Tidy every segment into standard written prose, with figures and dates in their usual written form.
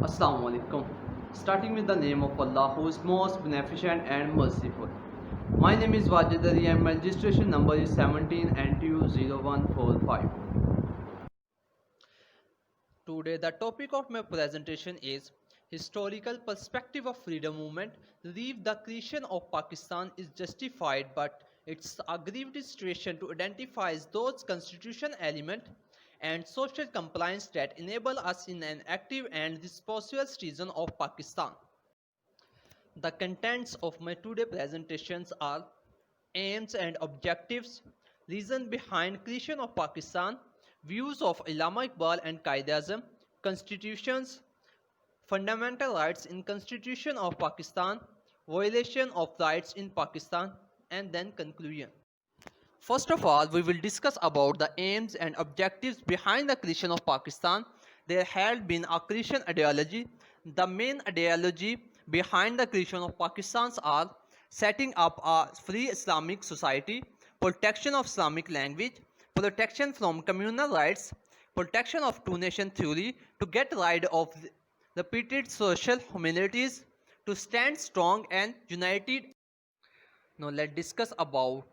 Assalamu alaikum. Starting with the name of Allah, who is most beneficent and merciful. My name is Wajid Ali and my registration number is 17NTU0145. Today, the topic of my presentation is Historical Perspective of Freedom Movement. Believe the creation of Pakistan is justified, but it's a grieved situation to identify those constitution element and social compliance that enable us in an active and responsible citizen of Pakistan. The contents of my today presentations are aims and objectives, reason behind creation of Pakistan, views of Allama Iqbal and Qaid-e-Azam, constitutions, fundamental rights in Constitution of Pakistan, violation of rights in Pakistan, and then conclusion. First of all, we will discuss about the aims and objectives behind the creation of Pakistan. There had been a creation ideology. The main ideology behind the creation of Pakistan are setting up a free Islamic society, protection of Islamic language, protection from communal rights, protection of two-nation theory, to get rid of repeated social humanities, to stand strong and united. Now let's discuss about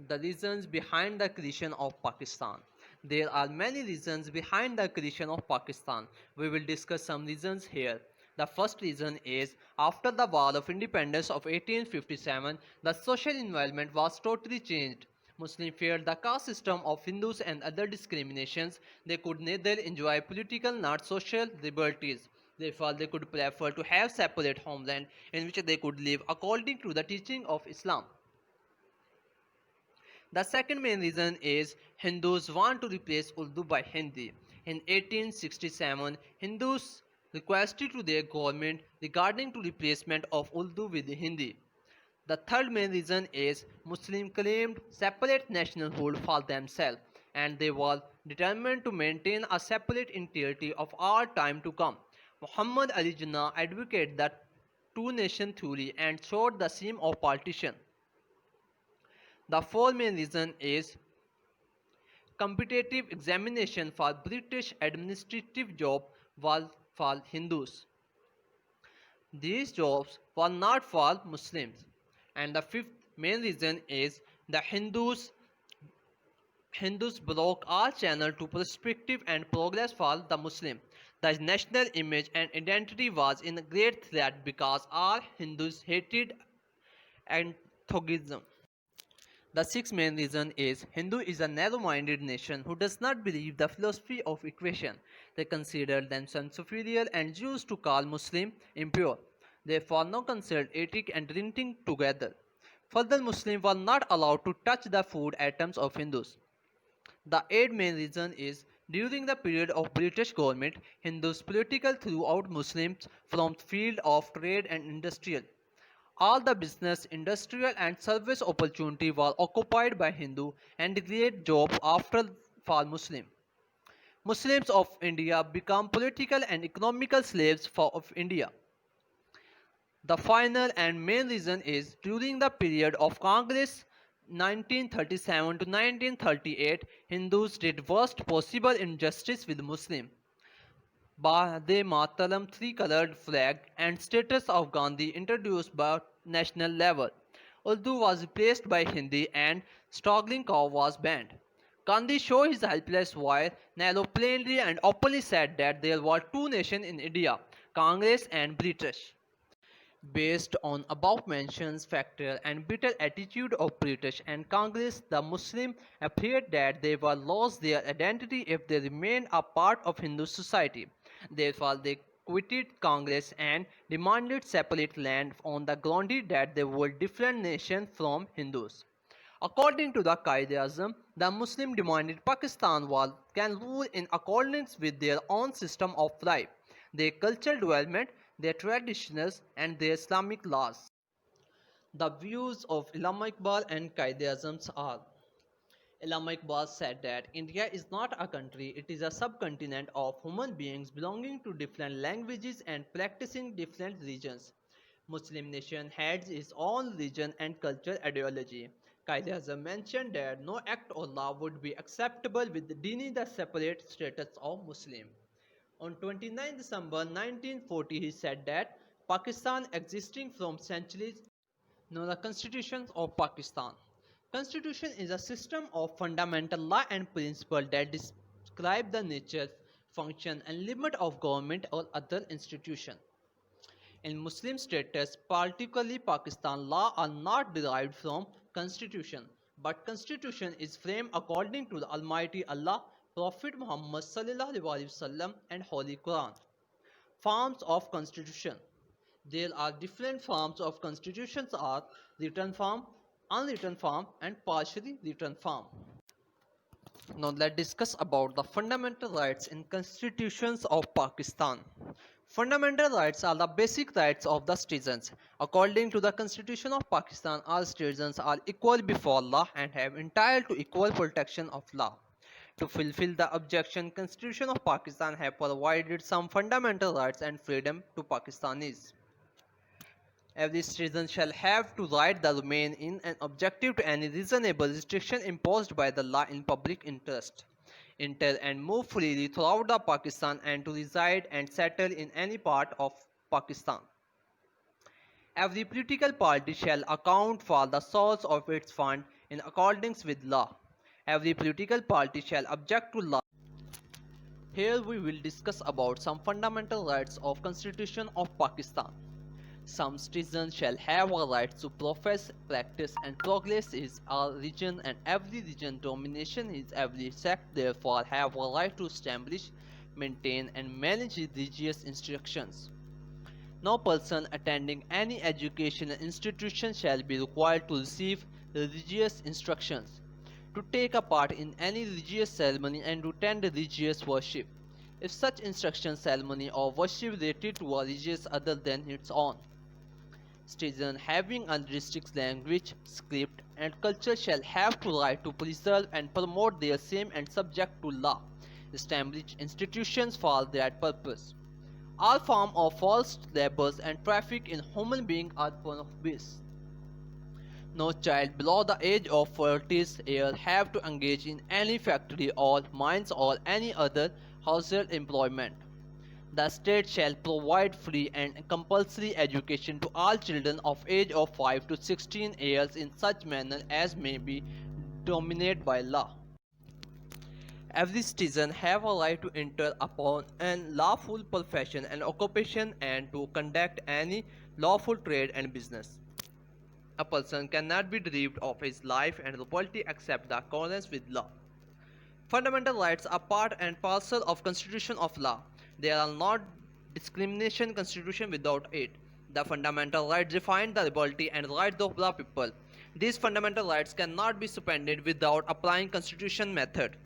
the reasons behind the creation of Pakistan. There are many reasons behind the creation of Pakistan. We will discuss some reasons here. The first reason is after the War of Independence of 1857, the social environment was totally changed. Muslims feared the caste system of Hindus and other discriminations. They could neither enjoy political nor social liberties. Therefore, they could prefer to have separate homeland in which they could live according to the teaching of Islam. The second main reason is Hindus want to replace Urdu by Hindi. In 1867, Hindus requested to their government regarding to replacement of Urdu with Hindi. The third main reason is Muslims claimed separate nationalhood for themselves and they were determined to maintain a separate entirety of our time to come. Muhammad Ali Jinnah advocated the two-nation theory and showed the seam of partition. The fourth main reason is competitive examination for British administrative job was for Hindus. These jobs were not for Muslims. And the fifth main reason is the Hindus block all channel to perspective and progress for the Muslim. The national image and identity was in great threat because all Hindus hated antagonism. The sixth main reason is Hindu is a narrow-minded nation who does not believe the philosophy of equation. They consider themselves superior and Jews to call Muslim impure. Therefore, no considered eating and drinking together. Further, Muslims were not allowed to touch the food items of Hindus. The eighth main reason is during the period of British government, Hindus political throughout Muslims from field of trade and industrial. All the business, industrial and service opportunity was occupied by Hindu and great job after for Muslim. Muslims of India become political and economical slaves of India. The final and main reason is during the period of Congress 1937 to 1938, Hindus did worst possible injustice with Muslims. Vande Mataram three-colored flag and status of Gandhi introduced by national level. Urdu was replaced by Hindi and struggling cow was banned. Gandhi showed his helpless while Nehru plainly and openly said that there were two nations in India, Congress and British. Based on above mentioned factor and bitter attitude of British and Congress, the Muslims appeared that they will lose their identity if they remained a part of Hindu society. Therefore, they quitted Congress and demanded separate land on the ground that they were different nation from Hindus. According to the Qaid-e-Azam, the Muslim demanded Pakistan can rule in accordance with their own system of life, their cultural development, their traditions, and their Islamic laws. The views of Allama Iqbal and Qaid-e-Azam are Allama Iqbal said that India is not a country, it is a subcontinent of human beings belonging to different languages and practicing different religions. Muslim nation has its own religion and cultural ideology. Qaid-e-Azam mentioned that no act or law would be acceptable with denying the separate status of Muslim. On 29 December 1940, he said that Pakistan existing from centuries. Now the Constitution of Pakistan. Constitution is a system of fundamental law and principle that describe the nature, function and limit of government or other institution. In Muslim states, particularly Pakistan, law are not derived from constitution, but constitution is framed according to the Almighty Allah, Prophet Muhammad sallallahu alaihi wasallam and Holy Quran. Forms of constitution. There are different forms of constitutions are written form, unwritten form and partially written form. Now let's discuss about the fundamental rights in constitutions of Pakistan. Fundamental rights are the basic rights of the citizens. According to the Constitution of Pakistan, all citizens are equal before law and have entitled to equal protection of law. To fulfill the objection, Constitution of Pakistan have provided some fundamental rights and freedom to Pakistanis. Every citizen shall have to right to remain in and objective to any reasonable restriction imposed by the law in public interest, enter and move freely throughout the Pakistan and to reside and settle in any part of Pakistan. Every political party shall account for the source of its fund in accordance with law. Every political party shall object to law. Here we will discuss about some fundamental rights of Constitution of Pakistan. Some citizens shall have a right to profess, practice and progress his religion, and every religion domination his every sect therefore have a right to establish, maintain and manage religious instructions. No person attending any educational institution shall be required to receive religious instructions, to take a part in any religious ceremony and to attend religious worship, if such instruction, ceremony or worship related to a religious other than its own. Citizens having unrestricted language, script and culture shall have to right to preserve and promote their same and subject to law, establish institutions for that purpose. All forms of false labors and traffic in human beings are prohibited. No child below the age of 40 years have to engage in any factory or mines or any other household employment. The state shall provide free and compulsory education to all children of age of 5 to 16 years in such manner as may be dominated by law. Every citizen have a right to enter upon an lawful profession and occupation and to conduct any lawful trade and business. A person cannot be deprived of his life and property except the accordance with law. Fundamental rights are part and parcel of constitution of law. There are not discrimination constitution without it. The fundamental rights define the liberty and rights of the people. These fundamental rights cannot be suspended without applying constitution method.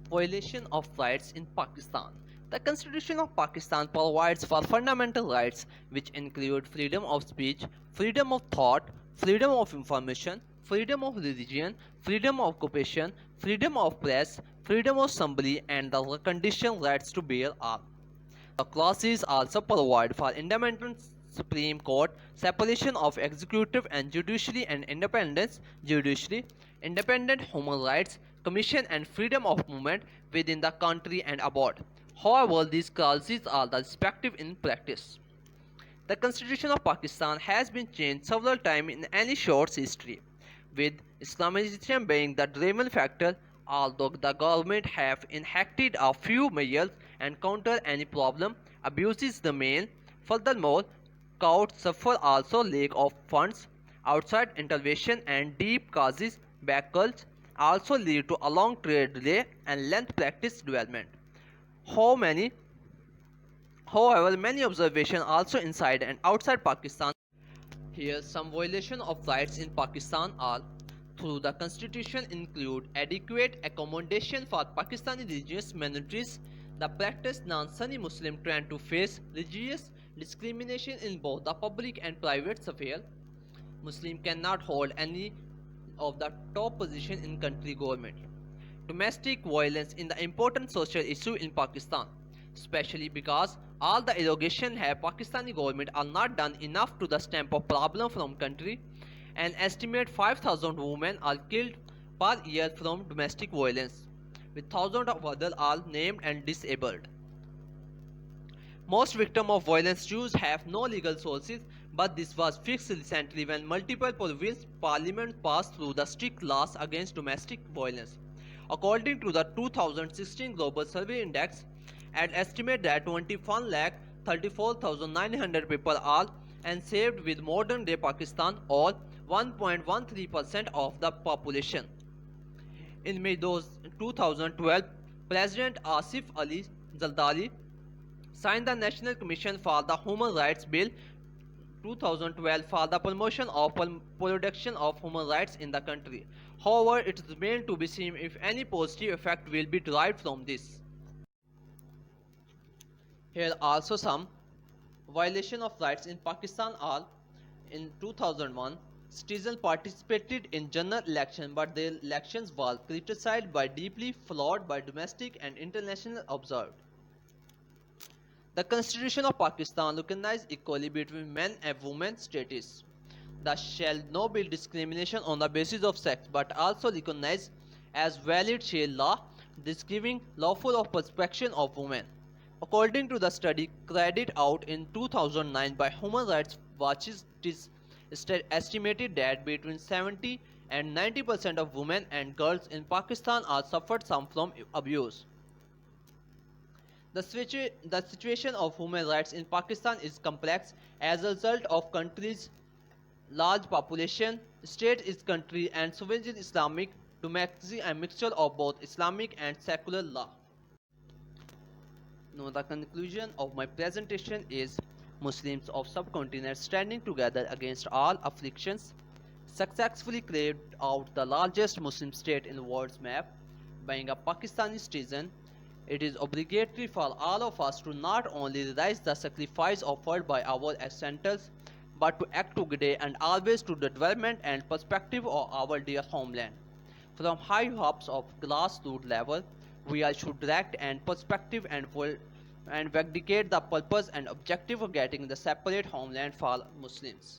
Violation of rights in Pakistan. The Constitution of Pakistan provides for fundamental rights which include freedom of speech, freedom of thought, freedom of information, freedom of religion, freedom of occupation, freedom of press, freedom of assembly and the conditional rights to bear arms. The clauses also provide for independent Supreme Court, separation of executive and judiciary and independence judiciary, independent human rights commission and freedom of movement within the country and abroad. However, these clauses are the respective in practice. The Constitution of Pakistan has been changed several times in any short history, with Islamization being the driving factor, although the government have enacted a few measures and counter any problem, abuses the main. Furthermore, courts suffer also lack of funds, outside intervention and deep causes backlogs also lead to a long trade delay and length practice development. However, many observations also inside and outside Pakistan. Here some violation of rights in Pakistan are through the constitution include adequate accommodation for Pakistani religious minorities, the practice non-Sunni Muslim trend to face religious discrimination in both the public and private sphere. Muslim cannot hold any of the top position in country government. Domestic violence is the important social issue in Pakistan, especially because all the allegations have Pakistani government are not done enough to the stamp of problem from country. An estimate 5,000 women are killed per year from domestic violence, with thousands of others are named and disabled. Most victims of violence Jews have no legal sources, but this was fixed recently when multiple provincial parliaments passed through the strict laws against domestic violence. According to the 2016 Global Survey Index, an estimate that 21 lakh 34,900 people are enslaved with modern day Pakistan, or 1.13% of the population. In May 2012, President Asif Ali Zardari signed the National Commission for the Human Rights Bill 2012 for the promotion of production of human rights in the country. However, it remains to be seen if any positive effect will be derived from this. Here are also some violation of rights in Pakistan are: in 2001, citizens participated in general election, but their elections were criticized by deeply flawed by domestic and international observers. The Constitution of Pakistan recognizes equality between men and women status. Thus shall not be discrimination on the basis of sex, but also recognized as valid shall law describing lawful of perspection of women. According to the study carried out in 2009 by Human Rights Watch, it is estimated that between 70 and 90% of women and girls in Pakistan are suffered some from abuse. The situation of human rights in Pakistan is complex as a result of country's large population, state is country and sovereign Islamic democracy and mixture of both Islamic and secular law. Now the conclusion of my presentation is: Muslims of subcontinent standing together against all afflictions successfully carved out the largest Muslim state in the world's map. Being a Pakistani citizen, it is obligatory for all of us to not only realize the sacrifice offered by our ancestors, but to act together and always to the development and perspective of our dear homeland. From high hopes of grassroots level, we all should direct and perspective and vindicate the purpose and objective of getting the separate homeland for Muslims.